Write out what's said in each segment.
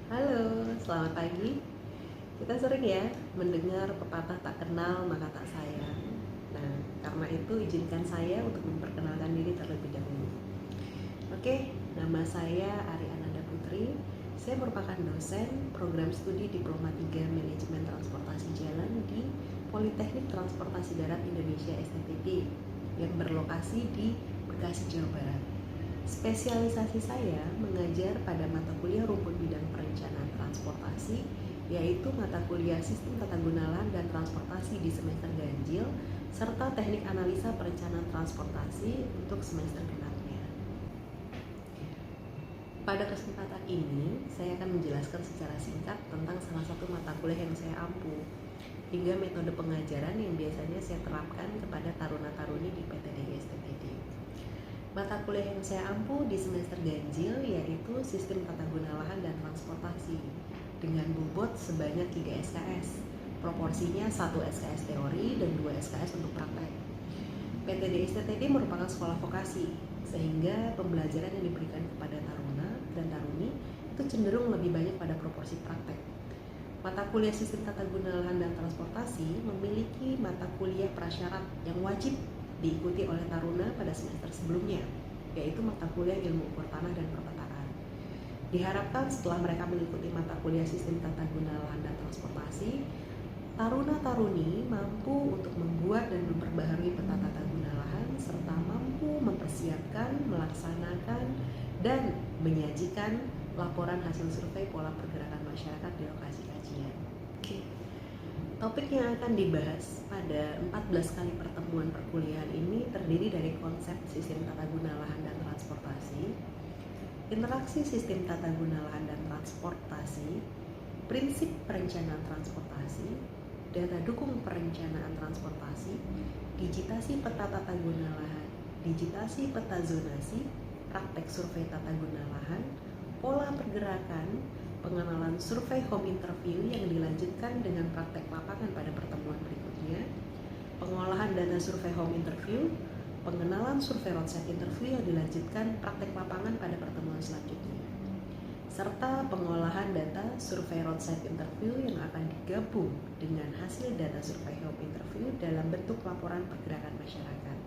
Halo, selamat pagi. Kita sering ya mendengar pepatah tak kenal maka tak sayang. Nah, karena itu izinkan saya untuk memperkenalkan diri terlebih dahulu. Oke, nama saya Ari Ananda Putri. Saya merupakan dosen program studi Diploma 3 Manajemen Transportasi Jalan di Politeknik Transportasi Darat Indonesia (STTD) yang berlokasi di Bekasi, Jawa Barat. Spesialisasi saya mengajar pada mata kuliah rumpun bidang perencanaan transportasi, yaitu mata kuliah Sistem Tata Guna Lahan dan Transportasi di semester ganjil, serta Teknik Analisa Perencanaan Transportasi untuk semester genapnya. Pada kesempatan ini, saya akan menjelaskan secara singkat tentang salah satu mata kuliah yang saya ampu, hingga metode pengajaran yang biasanya saya terapkan kepada taruna-taruni di PTDI STPD. Mata kuliah yang saya ampu di semester ganjil yaitu Sistem Tata Guna Lahan dan Transportasi dengan bobot sebanyak 3 SKS. Proporsinya 1 SKS teori dan 2 SKS untuk praktek. PTDI STTD merupakan sekolah vokasi, sehingga pembelajaran yang diberikan kepada taruna dan taruni itu cenderung lebih banyak pada proporsi praktek. Mata kuliah Sistem Tata Guna Lahan dan Transportasi memiliki mata kuliah prasyarat yang wajib diikuti oleh taruna pada semester sebelumnya, yaitu mata kuliah Ilmu Ukur Tanah dan Perpetaan. Diharapkan setelah mereka mengikuti mata kuliah Sistem Tata Guna Lahan dan Transportasi, taruna-taruni mampu untuk membuat dan memperbaharui peta tata guna lahan serta mampu mempersiapkan, melaksanakan, dan menyajikan laporan hasil survei pola pergerakan masyarakat di lokasi kajian. Topik yang akan dibahas pada 14 kali pertemuan perkuliahan ini terdiri dari konsep sistem tata guna lahan dan transportasi, interaksi sistem tata guna lahan dan transportasi, prinsip perencanaan transportasi, data dukung perencanaan transportasi, digitasi peta tata guna lahan, digitasi peta zonasi, praktek survei tata guna lahan, pola pergerakan, pengenalan survei home interview yang dilanjutkan dengan praktek lapangan pada pertemuan berikutnya, pengolahan data survei home interview, pengenalan survei roadside interview yang dilanjutkan praktek lapangan pada pertemuan selanjutnya, serta pengolahan data survei roadside interview yang akan digabung dengan hasil data survei home interview dalam bentuk laporan pergerakan masyarakat.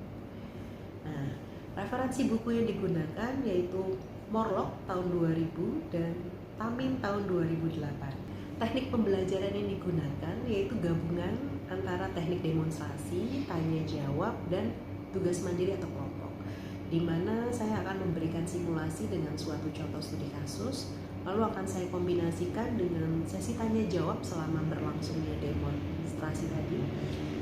Nah, referensi buku yang digunakan yaitu Morlock tahun 2000 dan Tamin tahun 2008. Teknik pembelajaran yang digunakan yaitu gabungan antara teknik demonstrasi, tanya jawab, dan tugas mandiri atau kelompok, di mana saya akan memberikan simulasi dengan suatu contoh studi kasus, lalu akan saya kombinasikan dengan sesi tanya jawab selama berlangsungnya demonstrasi tadi,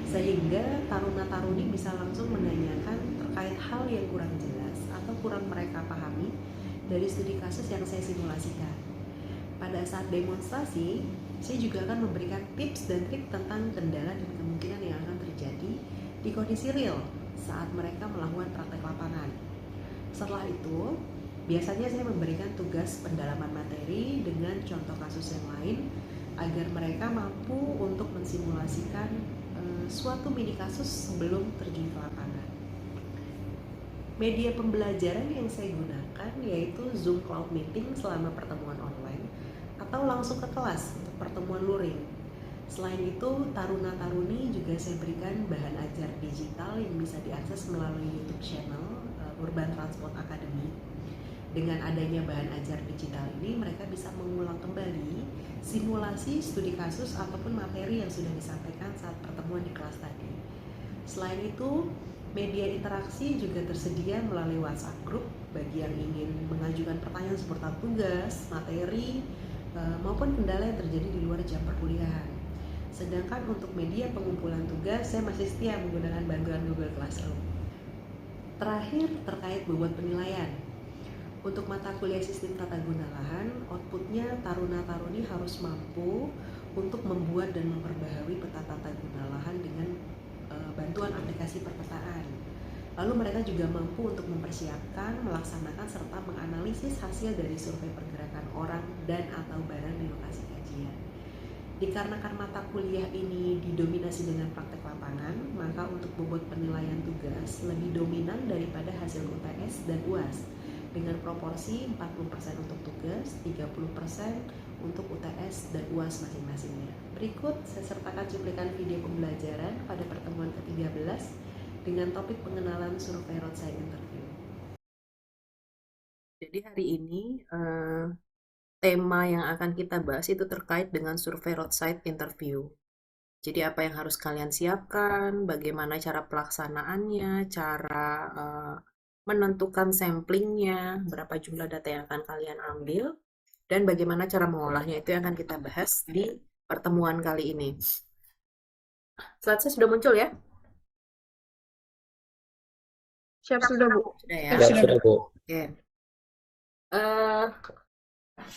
sehingga taruna-taruni bisa langsung menanyakan terkait hal yang kurang jelas atau kurang mereka pahami dari studi kasus yang saya simulasikan. Pada saat demonstrasi, saya juga akan memberikan tips dan trik tentang kendala dan kemungkinan yang akan terjadi di kondisi real saat mereka melakukan praktek lapangan. Setelah itu, biasanya saya memberikan tugas pendalaman materi dengan contoh kasus yang lain agar mereka mampu untuk mensimulasikan suatu mini kasus sebelum terjun ke lapangan. Media pembelajaran yang saya gunakan yaitu Zoom Cloud Meeting selama pertemuan online atau langsung ke kelas untuk pertemuan luring. Selain itu, taruna-taruni juga saya berikan bahan ajar digital yang bisa diakses melalui YouTube channel Urban Transport Academy. Dengan adanya bahan ajar digital ini, mereka bisa mengulang kembali simulasi studi kasus ataupun materi yang sudah disampaikan saat pertemuan di kelas tadi. Selain itu, media interaksi juga tersedia melalui WhatsApp group bagi yang ingin mengajukan pertanyaan seputar tugas, materi, maupun kendala yang terjadi di luar jam perkuliahan. Sedangkan untuk media pengumpulan tugas, saya masih setia menggunakan bantuan Google Classroom. Terakhir, terkait bobot penilaian. Untuk mata kuliah Sistem Tata Guna Lahan, outputnya taruna-taruni harus mampu untuk membuat dan memperbaharui peta tata guna lahan dengan bantuan aplikasi perpetaan. Lalu mereka juga mampu untuk mempersiapkan, melaksanakan, serta menganalisis hasil dari survei pergerakan orang dan atau barang di lokasi kajian. Dikarenakan mata kuliah ini didominasi dengan praktek lapangan, maka untuk bobot penilaian tugas lebih dominan daripada hasil UTS dan UAS. dengan proporsi 40% untuk tugas, 30% untuk UTS dan UAS masing-masingnya. Berikut saya sertakan cuplikan video pembelajaran pada pertemuan ke-13 dengan topik pengenalan survei roadside interview. Jadi hari ini tema yang akan kita bahas itu terkait dengan survei roadside interview. Jadi apa yang harus kalian siapkan, bagaimana cara pelaksanaannya, cara menentukan samplingnya, berapa jumlah data yang akan kalian ambil, dan bagaimana cara mengolahnya itu yang akan kita bahas di pertemuan kali ini. Slide-nya sudah muncul ya? Siap sudah, Bu. Sudah ya? Siap sudah, Bu. Oke.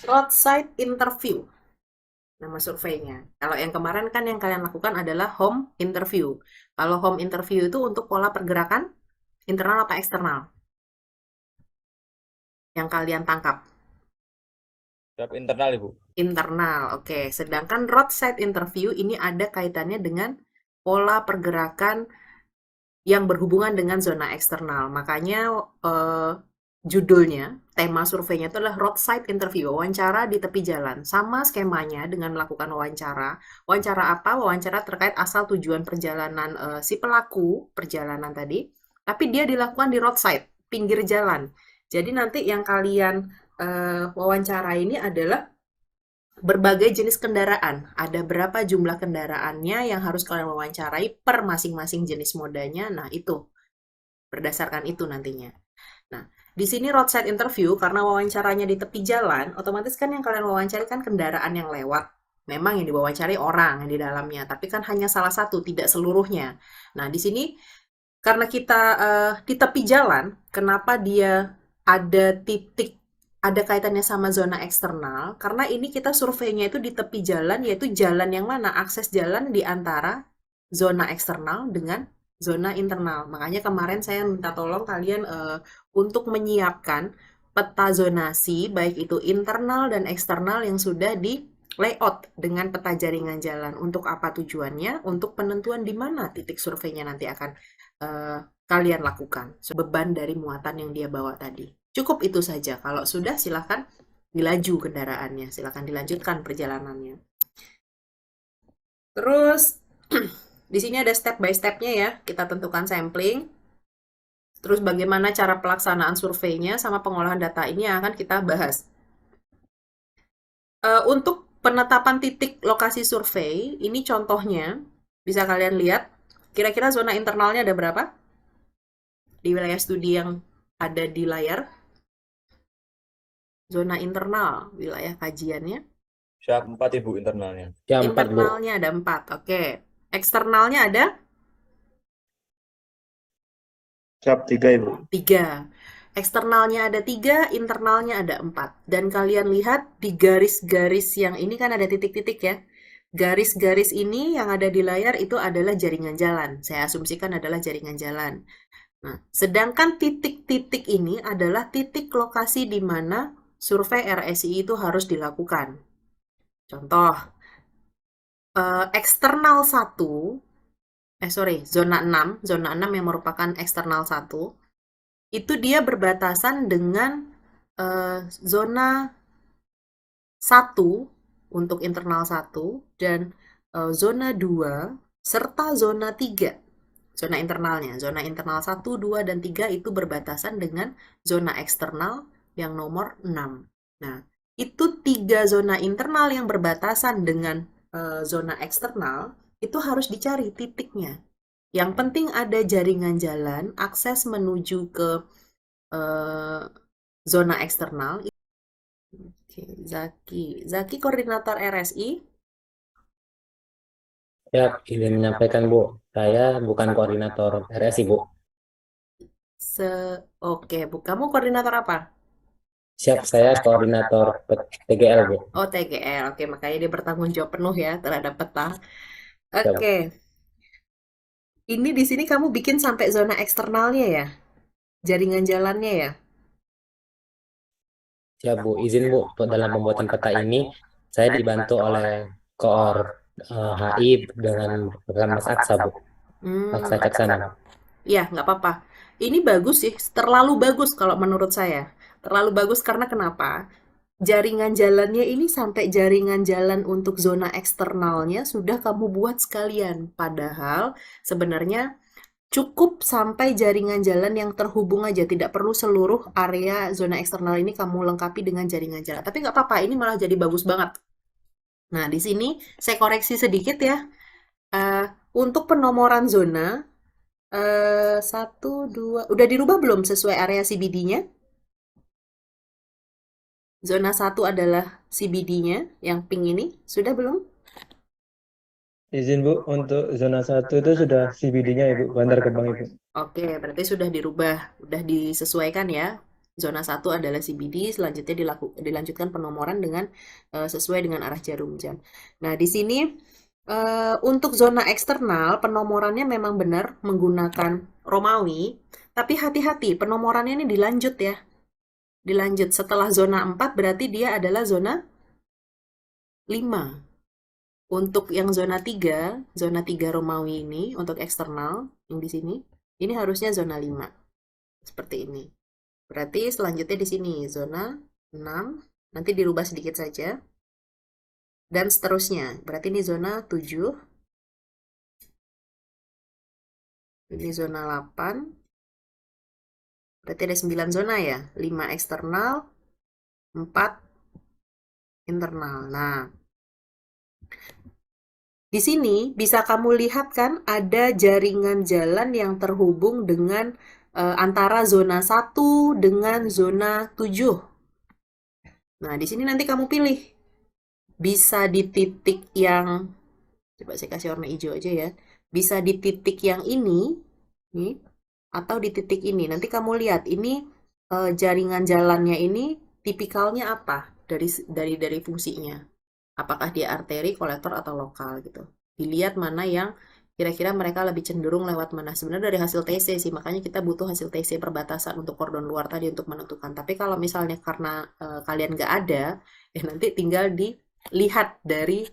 Roadside interview. Nama surveinya. Kalau yang kemarin kan yang kalian lakukan adalah home interview. Kalau home interview itu untuk pola pergerakan internal apa eksternal? Yang kalian tangkap? Siap internal, Ibu. Internal, oke. Sedangkan roadside interview ini ada kaitannya dengan pola pergerakan yang berhubungan dengan zona eksternal. Makanya judulnya, tema surveinya itu adalah roadside interview, wawancara di tepi jalan. Sama skemanya dengan melakukan wawancara. Wawancara apa? Wawancara terkait asal tujuan perjalanan si pelaku perjalanan tadi, tapi dia dilakukan di roadside, pinggir jalan. Jadi nanti yang kalian wawancara ini adalah berbagai jenis kendaraan. Ada berapa jumlah kendaraannya yang harus kalian wawancarai per masing-masing jenis modanya. Nah, itu. Berdasarkan itu nantinya. Nah, di sini roadside interview, karena wawancaranya di tepi jalan, otomatis kan yang kalian wawancari kan kendaraan yang lewat. Memang yang diwawancari orang yang di dalamnya, tapi kan hanya salah satu, tidak seluruhnya. Nah, di sini karena kita di tepi jalan, kenapa dia ada titik, ada kaitannya sama zona eksternal? Karena ini kita surveinya itu di tepi jalan, yaitu jalan yang mana? Akses jalan di antara zona eksternal dengan zona internal. Makanya kemarin saya minta tolong kalian untuk menyiapkan peta zonasi, baik itu internal dan eksternal yang sudah di layout dengan peta jaringan jalan. Untuk apa tujuannya? Untuk penentuan di mana titik surveinya nanti akan kalian lakukan. Beban dari muatan yang dia bawa tadi. Cukup itu saja. Kalau sudah silahkan dilaju kendaraannya. Silahkan dilanjutkan perjalanannya. Terus di sini ada step by step-nya ya. Kita tentukan sampling. Terus bagaimana cara pelaksanaan surveinya sama pengolahan data ini yang akan kita bahas. Untuk penetapan titik lokasi survei, ini contohnya bisa kalian lihat. Kira-kira zona internalnya ada berapa? Di wilayah studi yang ada di layar. Zona internal, wilayah kajiannya. Siap 4, Ibu, internalnya. Siap 4, Bu. Internalnya ada 4, oke. Eksternalnya ada? Siap 3, Ibu. 3. Eksternalnya ada 3, internalnya ada 4. Dan kalian lihat di garis-garis yang ini kan ada titik-titik ya. Garis-garis ini yang ada di layar itu adalah jaringan jalan. Saya asumsikan adalah jaringan jalan. Nah, sedangkan titik-titik ini adalah titik lokasi di mana survei RSI itu harus dilakukan. Contoh, eksternal 1, zona 6 yang merupakan eksternal 1, itu dia berbatasan dengan zona 1 untuk internal 1 dan zona 2 serta zona 3. Zona internalnya, zona internal 1, 2, dan 3 itu berbatasan dengan zona eksternal yang nomor 6. Nah, itu 3 zona internal yang berbatasan dengan zona eksternal, itu harus dicari titiknya. Yang penting ada jaringan jalan, akses menuju ke zona eksternal. Oke, Zaki koordinator RSI. Siap, izin menyampaikan, Bu. Saya bukan koordinator RSI, Bu. Oke, Bu. Kamu koordinator apa? Siap, saya koordinator TGL, Bu. Oh, TGL. Oke, makanya dia bertanggung jawab penuh ya terhadap peta. Siap. Oke. Ini di sini kamu bikin sampai zona eksternalnya ya? Jaringan jalannya ya? Siap, Bu. Izin, Bu, dalam pembuatan peta ini saya dibantu oleh koor HI dengan Mas Aksa, Bu. Aksa Caksana. Ya, nggak apa-apa. Ini bagus sih, terlalu bagus kalau menurut saya. Terlalu bagus karena kenapa? Jaringan jalannya ini sampai jaringan jalan untuk zona eksternalnya sudah kamu buat sekalian. Padahal sebenarnya cukup sampai jaringan jalan yang terhubung aja, tidak perlu seluruh area zona eksternal ini kamu lengkapi dengan jaringan jalan. Tapi nggak apa-apa, ini malah jadi bagus banget. Nah, di sini saya koreksi sedikit ya. Untuk penomoran zona, satu, dua, udah dirubah belum sesuai area CBD-nya? Zona 1 adalah CBD-nya, yang pink ini. Sudah belum? Izin Bu, untuk zona 1 itu sudah CBD-nya Ibu, Bantar Gebang Ibu. Oke, berarti sudah dirubah, udah disesuaikan ya. Zona 1 adalah CBD, selanjutnya dilanjutkan penomoran dengan sesuai dengan arah jarum jam. Nah, di sini untuk zona eksternal penomorannya memang benar menggunakan Romawi, tapi hati-hati penomorannya ini dilanjut ya. Dilanjut setelah zona 4 berarti dia adalah zona 5. Untuk yang zona 3 Romawi ini untuk eksternal yang di sini, ini harusnya zona 5. Seperti ini. Berarti selanjutnya di sini zona 6, nanti dirubah sedikit saja. Dan seterusnya. Berarti ini zona 7. Ini zona 8. Berarti ada 9 zona ya. 5 eksternal, 4 internal. Nah, di sini bisa kamu lihat kan ada jaringan jalan yang terhubung dengan antara zona 1 dengan zona 7. Nah, di sini nanti kamu pilih. Bisa di titik yang, coba saya kasih warna hijau aja ya. Bisa di titik yang ini, nih, atau di titik ini. Nanti kamu lihat ini jaringan jalannya ini tipikalnya apa dari fungsinya. Apakah dia arteri, kolektor, atau lokal gitu. Dilihat mana yang kira-kira mereka lebih cenderung lewat mana. Sebenarnya dari hasil TC sih, makanya kita butuh hasil TC perbatasan untuk kordon luar tadi untuk menentukan. Tapi kalau misalnya karena kalian nggak ada, ya nanti tinggal dilihat dari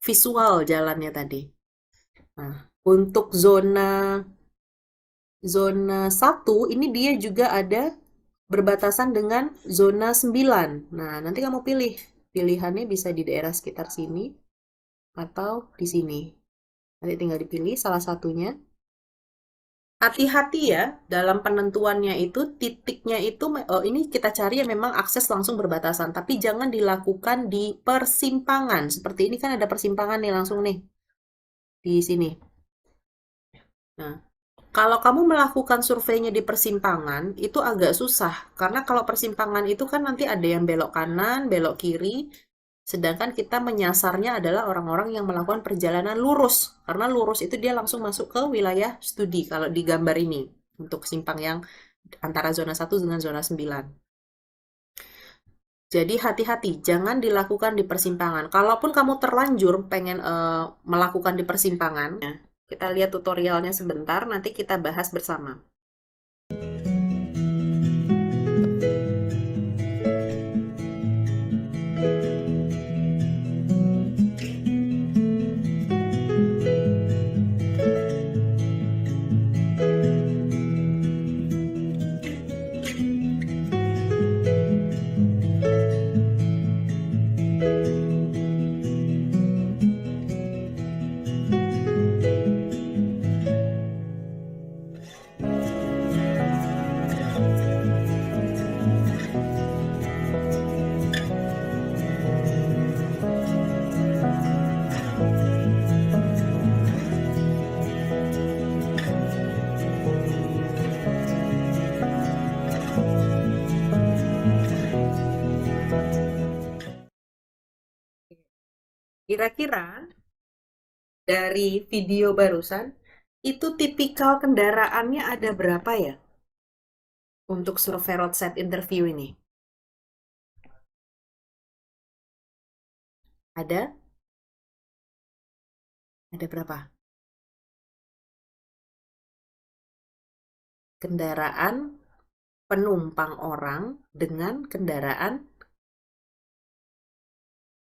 visual jalannya tadi. Nah, untuk zona 1 ini dia juga ada berbatasan dengan zona 9. Nah, nanti kamu pilih. Pilihannya bisa di daerah sekitar sini atau di sini. Nanti tinggal dipilih salah satunya. Hati-hati ya dalam penentuannya itu titiknya itu ini kita cari yang memang akses langsung berbatasan, tapi jangan dilakukan di persimpangan. Seperti ini kan ada persimpangan nih langsung nih di sini. Nah, kalau kamu melakukan surveinya di persimpangan, itu agak susah. Karena kalau persimpangan itu kan nanti ada yang belok kanan, belok kiri. Sedangkan kita menyasarnya adalah orang-orang yang melakukan perjalanan lurus. Karena lurus itu dia langsung masuk ke wilayah studi kalau di gambar ini. Untuk simpang yang antara zona 1 dengan zona 9. Jadi hati-hati, jangan dilakukan di persimpangan. Kalaupun kamu terlanjur pengen melakukan di persimpangan, kita lihat tutorialnya sebentar, nanti kita bahas bersama. Kira-kira dari video barusan, itu tipikal kendaraannya ada berapa ya? Untuk survei roadside interview ini. Ada? Ada berapa? Kendaraan penumpang orang dengan kendaraan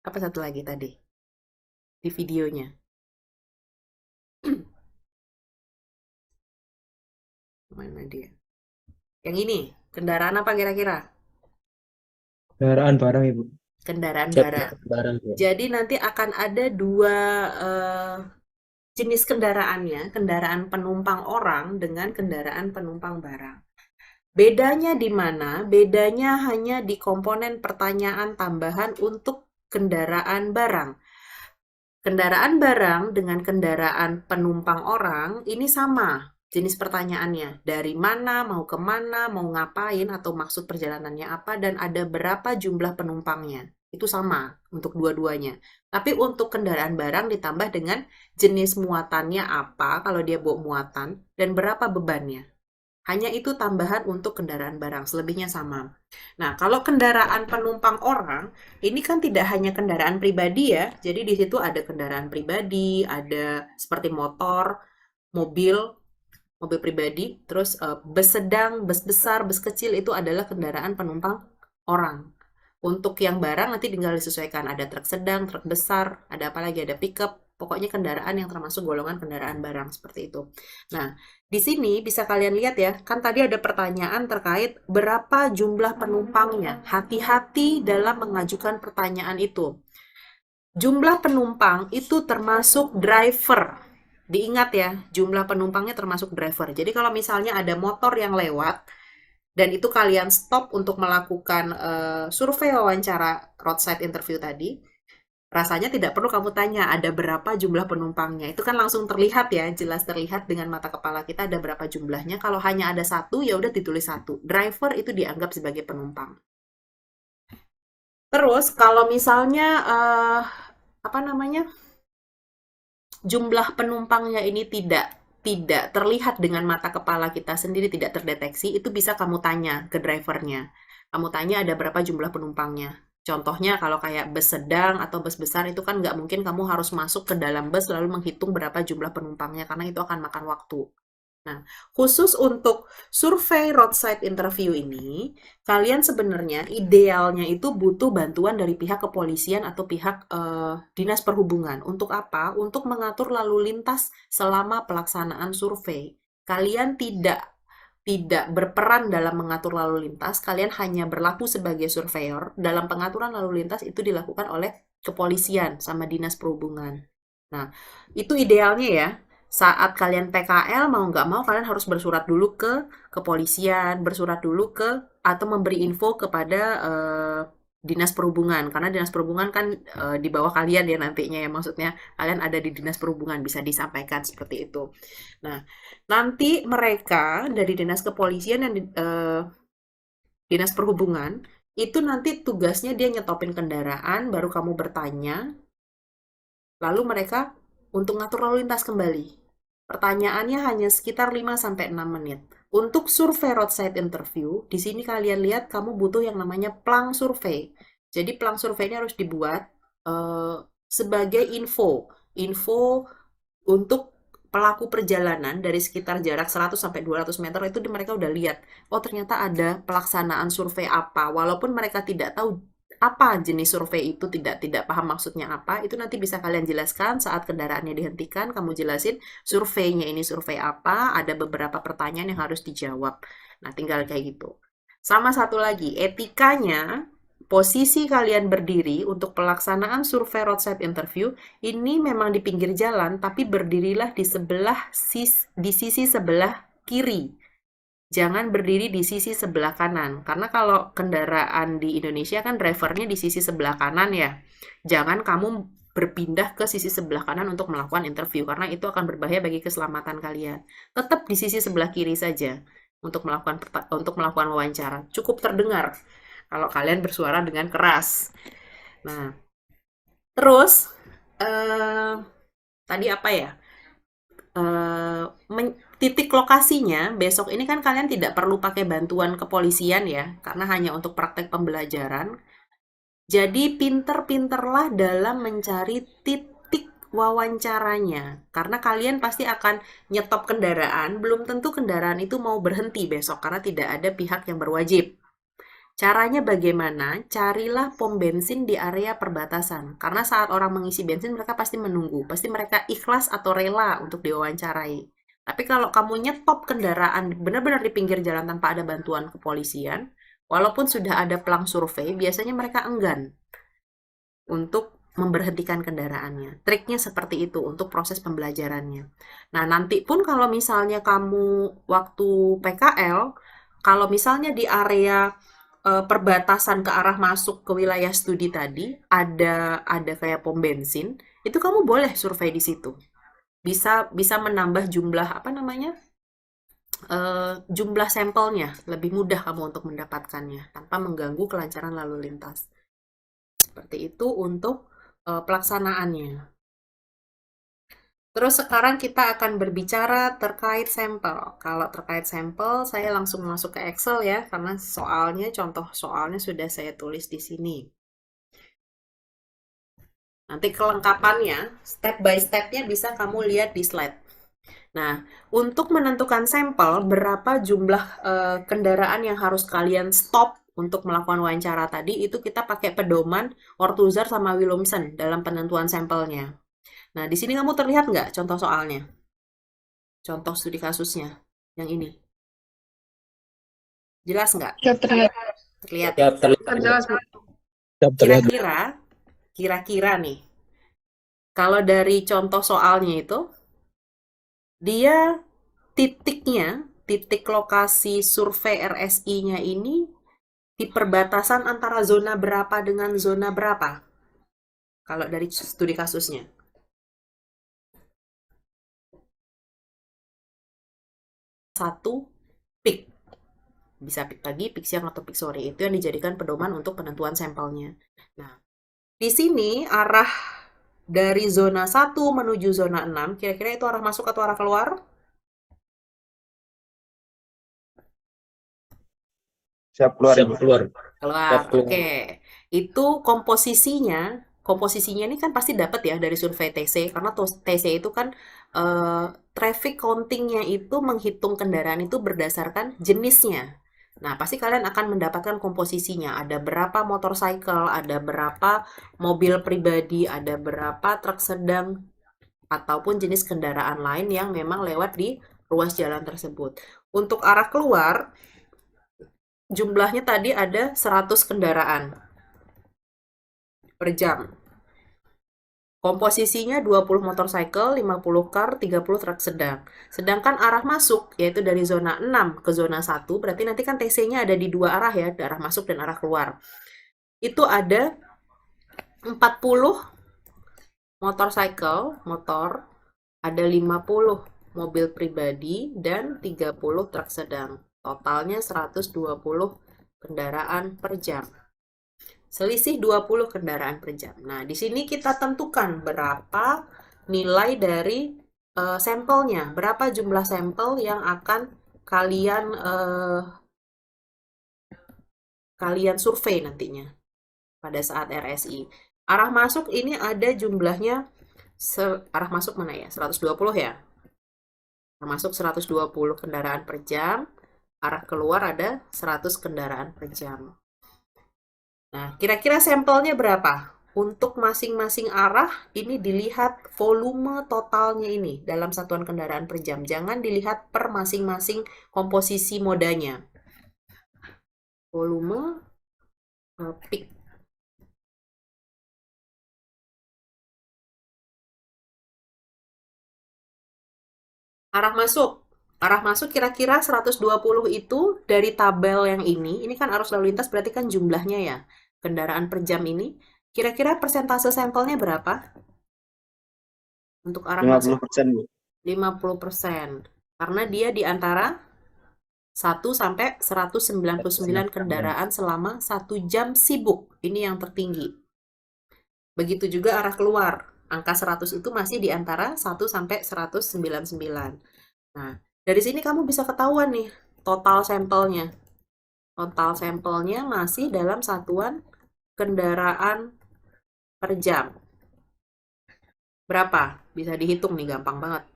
apa satu lagi tadi di videonya? Mana dia? Yang ini. Kendaraan apa kira-kira? Kendaraan barang Ibu. Kendaraan Siap, barang. barang, Bu. Jadi nanti akan ada dua jenis kendaraannya, kendaraan penumpang orang dengan kendaraan penumpang barang. Bedanya di mana? Bedanya hanya di komponen pertanyaan tambahan untuk kendaraan barang. Kendaraan barang dengan kendaraan penumpang orang ini sama jenis pertanyaannya. Dari mana, mau kemana, mau ngapain, atau maksud perjalanannya apa, dan ada berapa jumlah penumpangnya. Itu sama untuk dua-duanya. Tapi untuk kendaraan barang ditambah dengan jenis muatannya apa, kalau dia bawa muatan, dan berapa bebannya. Hanya itu tambahan untuk kendaraan barang, selebihnya sama. Nah, kalau kendaraan penumpang orang, ini kan tidak hanya kendaraan pribadi ya. Jadi di situ ada kendaraan pribadi, ada seperti motor, mobil, mobil pribadi, terus bus sedang, bus besar, bus kecil itu adalah kendaraan penumpang orang. Untuk yang barang nanti tinggal disesuaikan. Ada truk sedang, truk besar, ada apa lagi, ada pickup. Pokoknya kendaraan yang termasuk golongan kendaraan barang seperti itu. Nah, di sini bisa kalian lihat ya, kan tadi ada pertanyaan terkait berapa jumlah penumpangnya. Hati-hati dalam mengajukan pertanyaan itu. Jumlah penumpang itu termasuk driver. Diingat ya, jumlah penumpangnya termasuk driver. Jadi kalau misalnya ada motor yang lewat, dan itu kalian stop untuk melakukan survei wawancara roadside interview tadi, rasanya tidak perlu kamu tanya ada berapa jumlah penumpangnya. Itu kan langsung terlihat ya, jelas terlihat dengan mata kepala kita ada berapa jumlahnya. Kalau hanya ada satu, ya udah ditulis satu. Driver itu dianggap sebagai penumpang. Terus kalau misalnya jumlah penumpangnya ini tidak terlihat dengan mata kepala kita sendiri, tidak terdeteksi, itu bisa kamu tanya ke drivernya. Kamu tanya ada berapa jumlah penumpangnya. Contohnya kalau kayak bus sedang atau bus besar itu kan nggak mungkin kamu harus masuk ke dalam bus lalu menghitung berapa jumlah penumpangnya karena itu akan makan waktu. Nah, khusus untuk survei roadside interview ini, kalian sebenarnya idealnya itu butuh bantuan dari pihak kepolisian atau pihak dinas perhubungan. Untuk apa? Untuk mengatur lalu lintas selama pelaksanaan survei. Kalian tidak berperan dalam mengatur lalu lintas, kalian hanya berlaku sebagai surveyor. Dalam pengaturan lalu lintas itu dilakukan oleh kepolisian sama dinas perhubungan. Nah, itu idealnya ya. Saat kalian PKL, mau nggak mau kalian harus bersurat dulu ke kepolisian, bersurat dulu ke, atau memberi info kepada dinas perhubungan. Karena dinas perhubungan kan di bawah kalian ya nantinya ya, maksudnya kalian ada di dinas perhubungan, bisa disampaikan seperti itu. Nah, nanti mereka dari dinas kepolisian dan dinas perhubungan, itu nanti tugasnya dia nyetopin kendaraan, baru kamu bertanya, lalu mereka untuk ngatur lalu lintas kembali. Pertanyaannya hanya sekitar 5-6 menit. Untuk survei roadside interview, di sini kalian lihat kamu butuh yang namanya plang survei. Jadi plang survei ini harus dibuat sebagai info untuk pelaku perjalanan dari sekitar jarak 100-200 meter itu mereka udah lihat, oh ternyata ada pelaksanaan survei apa, walaupun mereka tidak tahu apa jenis survei itu, tidak paham maksudnya apa, itu nanti bisa kalian jelaskan saat kendaraannya dihentikan, kamu jelasin surveinya ini survei apa, ada beberapa pertanyaan yang harus dijawab. Nah, tinggal kayak gitu. Sama satu lagi, etikanya, posisi kalian berdiri untuk pelaksanaan survei roadside interview, ini memang di pinggir jalan, tapi berdirilah di sisi sebelah kiri. Jangan berdiri di sisi sebelah kanan, karena kalau kendaraan di Indonesia kan drivernya di sisi sebelah kanan ya. Jangan kamu berpindah ke sisi sebelah kanan untuk melakukan interview, karena itu akan berbahaya bagi keselamatan kalian. Tetap di sisi sebelah kiri saja untuk melakukan wawancara. Cukup terdengar kalau kalian bersuara dengan keras. Nah, terus tadi apa ya? Titik lokasinya besok ini kan kalian tidak perlu pakai bantuan kepolisian ya, karena hanya untuk praktek pembelajaran. Jadi pinter-pinterlah dalam mencari titik wawancaranya, karena kalian pasti akan nyetop kendaraan, belum tentu kendaraan itu mau berhenti besok karena tidak ada pihak yang berwajib. Caranya bagaimana? Carilah pom bensin di area perbatasan. Karena saat orang mengisi bensin, mereka pasti menunggu. Pasti mereka ikhlas atau rela untuk diwawancarai. Tapi kalau kamu nyetop kendaraan benar-benar di pinggir jalan tanpa ada bantuan kepolisian, walaupun sudah ada pelang survei, biasanya mereka enggan untuk memberhentikan kendaraannya. Triknya seperti itu untuk proses pembelajarannya. Nah, nanti pun kalau misalnya kamu waktu PKL, kalau misalnya di area perbatasan ke arah masuk ke wilayah studi tadi ada kayak pom bensin, itu kamu boleh survei di situ. Bisa menambah jumlah apa namanya? Jumlah sampelnya, lebih mudah kamu untuk mendapatkannya tanpa mengganggu kelancaran lalu lintas. Seperti itu untuk pelaksanaannya. Terus sekarang kita akan berbicara terkait sampel. Kalau terkait sampel, saya langsung masuk ke Excel ya, karena contoh soalnya sudah saya tulis di sini. Nanti kelengkapannya, step by step-nya bisa kamu lihat di slide. Nah, untuk menentukan sampel, berapa jumlah kendaraan yang harus kalian stop untuk melakukan wawancara tadi, itu kita pakai pedoman Orthuzer sama Willumsen dalam penentuan sampelnya. Nah, di sini kamu terlihat nggak contoh soalnya? Contoh studi kasusnya, yang ini. Jelas nggak? Terlihat. Terlihat. Ya, terlihat. Jelas, Bu. Kira-kira nih, kalau dari contoh soalnya itu, dia titik lokasi survei RSI-nya ini di perbatasan antara zona berapa dengan zona berapa? Kalau dari studi kasusnya. Satu peak. Bisa peak pagi, peak siang, atau peak sore. Itu yang dijadikan pedoman untuk penentuan sampelnya. Nah, di sini arah dari zona 1 menuju zona 6, kira-kira itu arah masuk atau arah keluar? Siap keluar, Siap Ibu. keluar. Keluar. Keluar. Oke. Itu komposisinya ini kan pasti dapat ya dari survei TC, karena TC itu kan traffic counting-nya itu menghitung kendaraan itu berdasarkan jenisnya. Nah, pasti kalian akan mendapatkan komposisinya. Ada berapa motorcycle, ada berapa mobil pribadi, ada berapa truk sedang, ataupun jenis kendaraan lain yang memang lewat di ruas jalan tersebut. Untuk arah keluar, jumlahnya tadi ada 100 kendaraan per jam. Komposisinya 20 motorcycle, 50 car, 30 truk sedang. Sedangkan arah masuk, yaitu dari zona 6 ke zona 1, berarti nanti kan TC-nya ada di dua arah ya, arah masuk dan arah keluar. Itu ada 40 motor, ada 50 mobil pribadi, dan 30 truk sedang. Totalnya 120 kendaraan per jam. Selisih 20 kendaraan per jam. Nah, di sini kita tentukan berapa nilai dari sampelnya. Berapa jumlah sampel yang akan kalian survei nantinya pada saat RSI. Arah masuk ini ada jumlahnya, arah masuk mana ya? 120 ya? Arah masuk 120 kendaraan per jam. Arah keluar ada 100 kendaraan per jam. Nah, kira-kira sampelnya berapa? Untuk masing-masing arah, ini dilihat volume totalnya ini dalam satuan kendaraan per jam. Jangan dilihat per masing-masing komposisi modanya. Volume peak. Arah masuk kira-kira 120 itu dari tabel yang ini kan arus lalu lintas, berarti kan jumlahnya ya, kendaraan per jam ini. Kira-kira persentase sampelnya berapa? Untuk arah masuk? 50%, Bu. 50%. Karena dia di antara 1 sampai 199 kendaraan selama 1 jam sibuk. Ini yang tertinggi. Begitu juga arah keluar. Angka 100 itu masih di antara 1 sampai 199. Nah, dari sini kamu bisa ketahuan nih total sampelnya. Total sampelnya masih dalam satuan kendaraan per jam. Berapa? Bisa dihitung nih, gampang banget.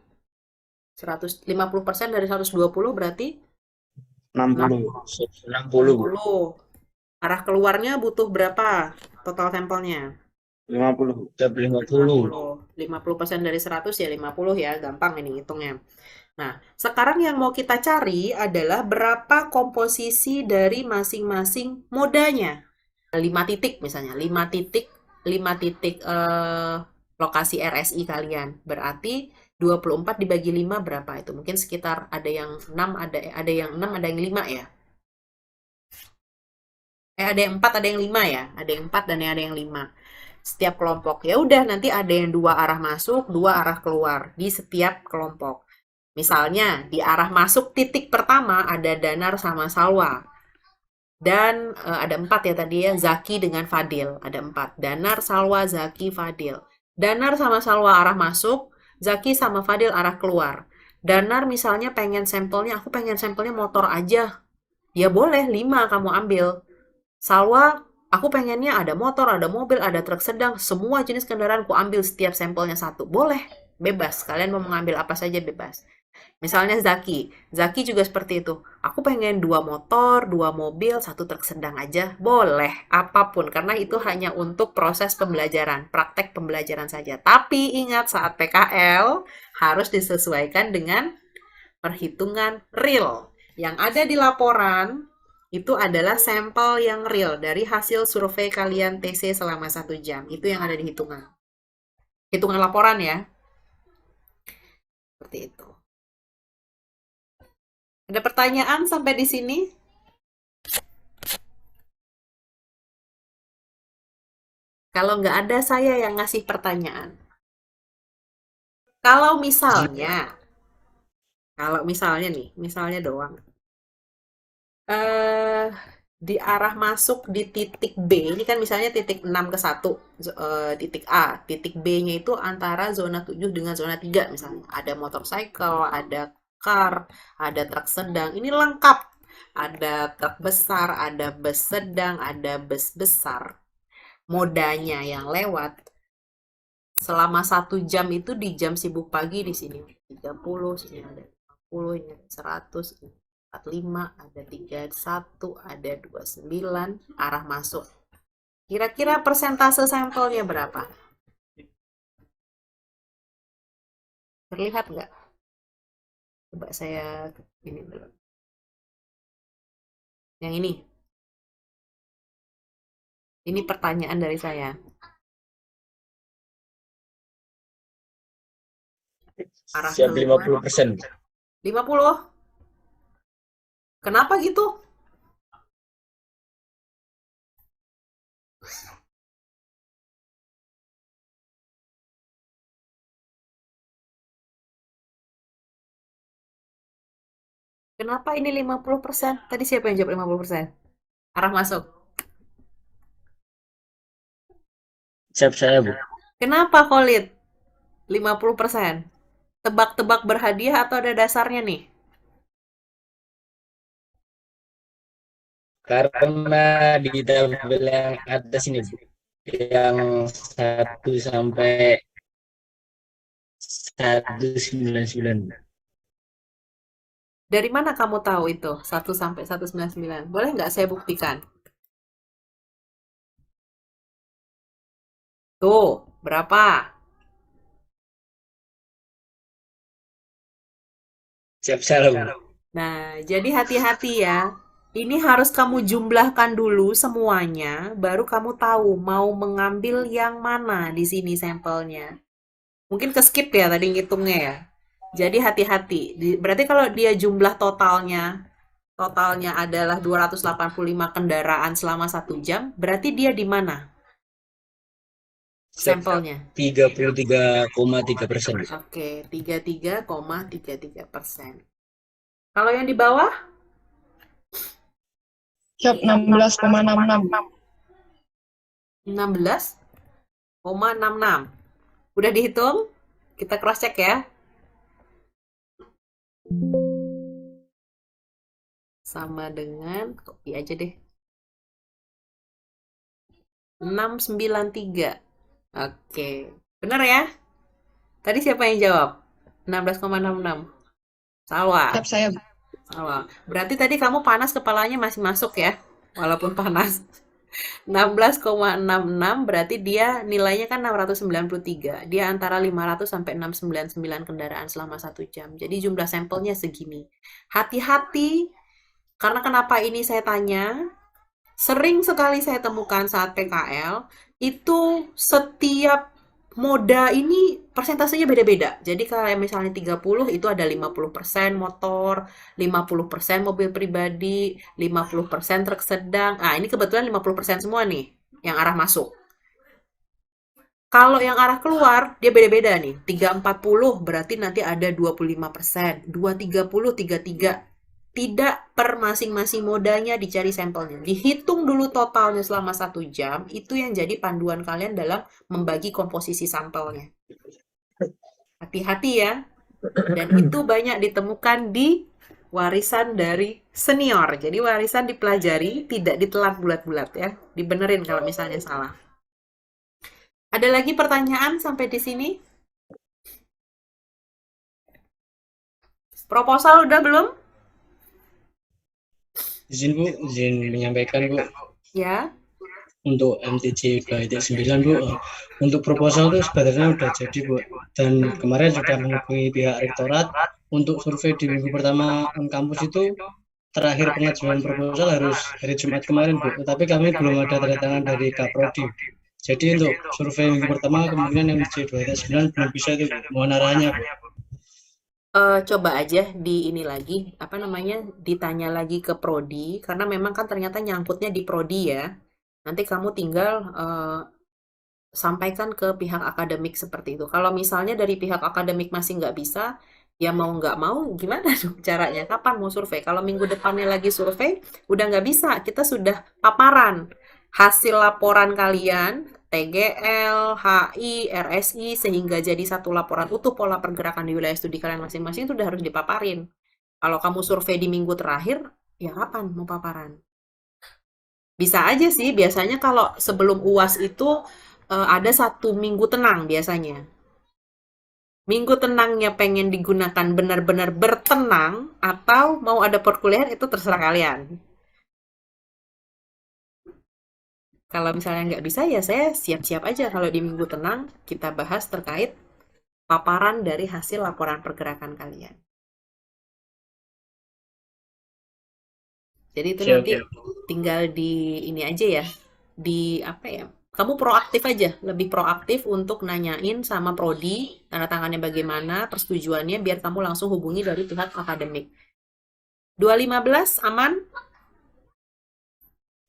50% dari 120 berarti 60. 60. Arah keluarnya butuh berapa total sampelnya? 50. 50. 50% dari 100 ya 50 ya, gampang ini hitungnya. Nah, sekarang yang mau kita cari adalah berapa komposisi dari masing-masing modanya. 5 titik misalnya, 5 titik lokasi RSI kalian. Berarti 24 dibagi 5 berapa itu? Mungkin sekitar ada yang 6, ada yang 6, ada yang 5 ya. Ada yang 4, ada yang 5 ya. Ada yang 4 dan ada yang 5. Setiap kelompok. Ya udah, nanti ada yang 2 arah masuk, 2 arah keluar di setiap kelompok. Misalnya, di arah masuk titik pertama ada Danar sama Salwa. Dan ada 4 ya tadi ya, Zaki dengan Fadil. Ada 4. Danar, Salwa, Zaki, Fadil. Danar sama Salwa arah masuk, Zaki sama Fadil arah keluar. Danar misalnya aku pengen sampelnya motor aja. Ya boleh, 5 kamu ambil. Salwa, aku pengennya ada motor, ada mobil, ada truk sedang, semua jenis kendaraan ku ambil setiap sampelnya 1. Boleh, bebas. Kalian mau mengambil apa saja bebas. Misalnya Zaki juga seperti itu. Aku pengen 2 motor, 2 mobil, 1 truk sedang aja. Boleh, apapun. Karena itu hanya untuk proses pembelajaran, praktek pembelajaran saja. Tapi ingat saat PKL harus disesuaikan dengan perhitungan real. Yang ada di laporan itu adalah sampel yang real dari hasil survei kalian TC selama 1 jam. Itu yang ada di hitungan. Hitungan laporan ya. Seperti itu. Ada pertanyaan sampai di sini? Kalau nggak ada, saya yang ngasih pertanyaan. Kalau misalnya nih, misalnya doang. Di arah masuk di titik B, ini kan misalnya titik 6 ke 1, titik A. Titik B-nya itu antara zona 7 dengan zona 3 misalnya. Ada motorcycle, ada car, ada truk sedang. Ini lengkap. Ada truk besar, ada bus sedang, ada bus besar. Modanya yang lewat selama 1 jam itu di jam sibuk pagi di sini 30, sini ada 50, ini ada 100, ini 45, ada 31, ada 29 arah masuk. Kira-kira persentase sampelnya berapa? Terlihat nggak? Coba saya ini dulu. Yang ini. Ini pertanyaan dari saya. Arah Siap keluar 50%. 50. Kenapa gitu? Kenapa ini 50%? Tadi siapa yang jawab 50%? Arah masuk. Siap saya, Bu. Kenapa Khalid? 50%. Tebak-tebak berhadiah atau ada dasarnya nih? Karena di tabel yang atas ini, Bu, yang 1 sampai 199. Dari mana kamu tahu itu? 1 sampai 199. Boleh nggak saya buktikan? Tuh, berapa? Siap saya, Bu. Nah, jadi hati-hati ya. Ini harus kamu jumlahkan dulu semuanya, baru kamu tahu mau mengambil yang mana di sini sampelnya. Mungkin ke skip ya tadi ngitungnya ya. Jadi hati-hati. Berarti kalau dia jumlah totalnya adalah 285 kendaraan selama 1 jam, berarti dia di mana sampelnya? 33,3%. Oke, 33,33%. Kalau yang di bawah? Siap 16,66. 16,66. Udah dihitung? Kita cross check ya. Sama dengan, copy aja deh. 693. Oke. Benar ya? Tadi siapa yang jawab? 16,66. Salwa. Siap saya, Bu. Salwa. Berarti tadi kamu panas kepalanya masih masuk ya? Walaupun panas. 16,66 berarti dia nilainya kan 693. Dia antara 500 sampai 699 kendaraan selama 1 jam. Jadi jumlah sampelnya segini. Hati-hati, karena kenapa ini saya tanya? Sering sekali saya temukan saat PKL, itu setiap moda ini persentasenya beda-beda. Jadi kalau misalnya 30 itu ada 50% motor, 50% mobil pribadi, 50% truk sedang. Ah, ini kebetulan 50% semua nih yang arah masuk. Kalau yang arah keluar, dia beda-beda nih. 340 berarti nanti ada 25%, 230, 33. Tidak per masing-masing modanya dicari sampelnya. Dihitung dulu totalnya selama 1 jam, itu yang jadi panduan kalian dalam membagi komposisi sampelnya. Hati-hati ya. Dan itu banyak ditemukan di warisan dari senior. Jadi warisan dipelajari, tidak ditelan bulat-bulat ya. Dibenerin kalau misalnya salah. Ada lagi pertanyaan sampai di sini? Proposal udah belum? Izin Bu, izin menyampaikan Bu, Ya. untuk MTJ 2.9 Bu, untuk proposal itu sebenarnya udah jadi Bu, dan kemarin sudah menghubungi pihak rektorat untuk survei di minggu pertama kampus itu. Terakhir pengajuan proposal harus hari Jumat kemarin Bu, tetapi kami belum ada tanda tangan dari Kaprodi. Jadi untuk survei minggu pertama kemungkinan MTJ 2.9 belum bisa itu Bu. Mohon arahannya Bu. Coba aja di ini lagi, apa namanya, ditanya lagi ke prodi, karena memang kan ternyata nyangkutnya di prodi ya. Nanti kamu tinggal sampaikan ke pihak akademik seperti itu. Kalau misalnya dari pihak akademik masih nggak bisa, ya mau nggak mau gimana dong caranya? Kapan mau survei? Kalau minggu depannya lagi survei, udah nggak bisa. Kita sudah paparan hasil laporan kalian, TGL, HI, RSI, sehingga jadi satu laporan utuh pola pergerakan di wilayah studi kalian masing-masing itu udah harus dipaparin. Kalau kamu survei di minggu terakhir, ya kapan mau paparan? Bisa aja sih, biasanya kalau sebelum UAS itu ada 1 minggu tenang biasanya. Minggu tenangnya pengen digunakan benar-benar bertenang atau mau ada perkuliahan itu terserah kalian. Kalau misalnya nggak bisa ya saya siap-siap aja kalau di minggu tenang kita bahas terkait paparan dari hasil laporan pergerakan kalian. Jadi itu nanti tinggal di ini aja ya, di apa ya, kamu proaktif aja, lebih proaktif untuk nanyain sama prodi, tanda tangannya bagaimana, persetujuannya, biar kamu langsung hubungi dari pihak akademik. 215 aman?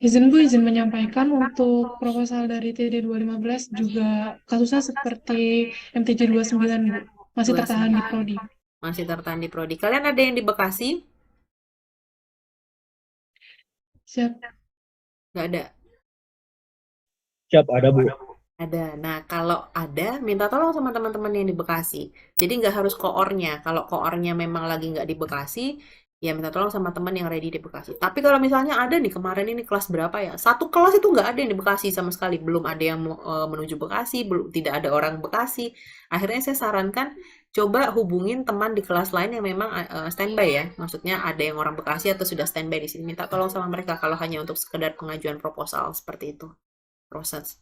Izin Bu, izin menyampaikan untuk proposal dari TD 215 juga kasusnya seperti MTJ 29 Bu. Masih tertahan di prodi. Masih tertahan di prodi. Kalian ada yang di Bekasi? Siap. Nggak ada? Siap, ada Bu. Ada. Nah, kalau ada, minta tolong sama teman-teman yang di Bekasi. Jadi nggak harus koornya. Kalau koornya memang lagi nggak di Bekasi, ya minta tolong sama teman yang ready di Bekasi. Tapi kalau misalnya ada nih, kemarin ini kelas berapa ya? Satu kelas itu nggak ada yang di Bekasi sama sekali. Belum ada yang menuju Bekasi, belum tidak ada orang Bekasi. Akhirnya saya sarankan, coba hubungin teman di kelas lain yang memang standby ya. Maksudnya ada yang orang Bekasi atau sudah standby di sini. Minta tolong sama mereka kalau hanya untuk sekedar pengajuan proposal seperti itu.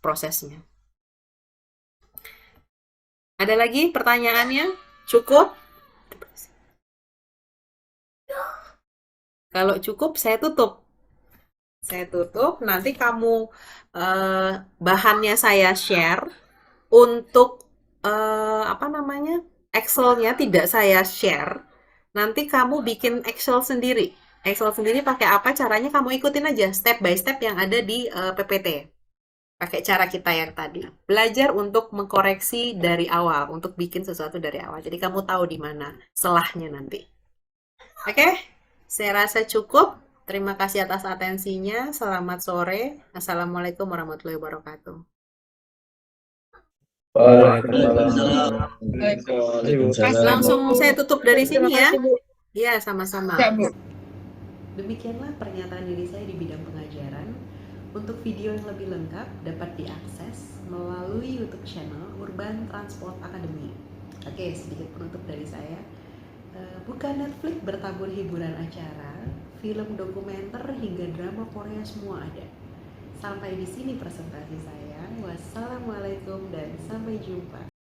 Prosesnya. Ada lagi pertanyaannya? Cukup? Kalau cukup, saya tutup. Saya tutup, nanti kamu bahannya saya share. Untuk apa namanya, Excel-nya tidak saya share. Nanti kamu bikin Excel sendiri. Excel sendiri pakai apa caranya, kamu ikutin aja step by step yang ada di PPT. Pakai cara kita yang tadi. Belajar untuk mengkoreksi dari awal, untuk bikin sesuatu dari awal. Jadi kamu tahu di mana selahnya nanti. Oke? Saya rasa cukup. Terima kasih atas atensinya. Selamat sore. Assalamualaikum warahmatullahi wabarakatuh. Waalaikumsalam. Langsung saya tutup dari sini ya. Iya, sama-sama. Ya Bu. Demikianlah pernyataan diri saya di bidang pengajaran. Untuk video yang lebih lengkap dapat diakses melalui YouTube channel Urban Transport Academy. Oke, sedikit penutup dari saya. Bukan Netflix bertabur hiburan acara, film dokumenter hingga drama Korea semua ada. Sampai di sini presentasi saya. Wassalamualaikum dan sampai jumpa.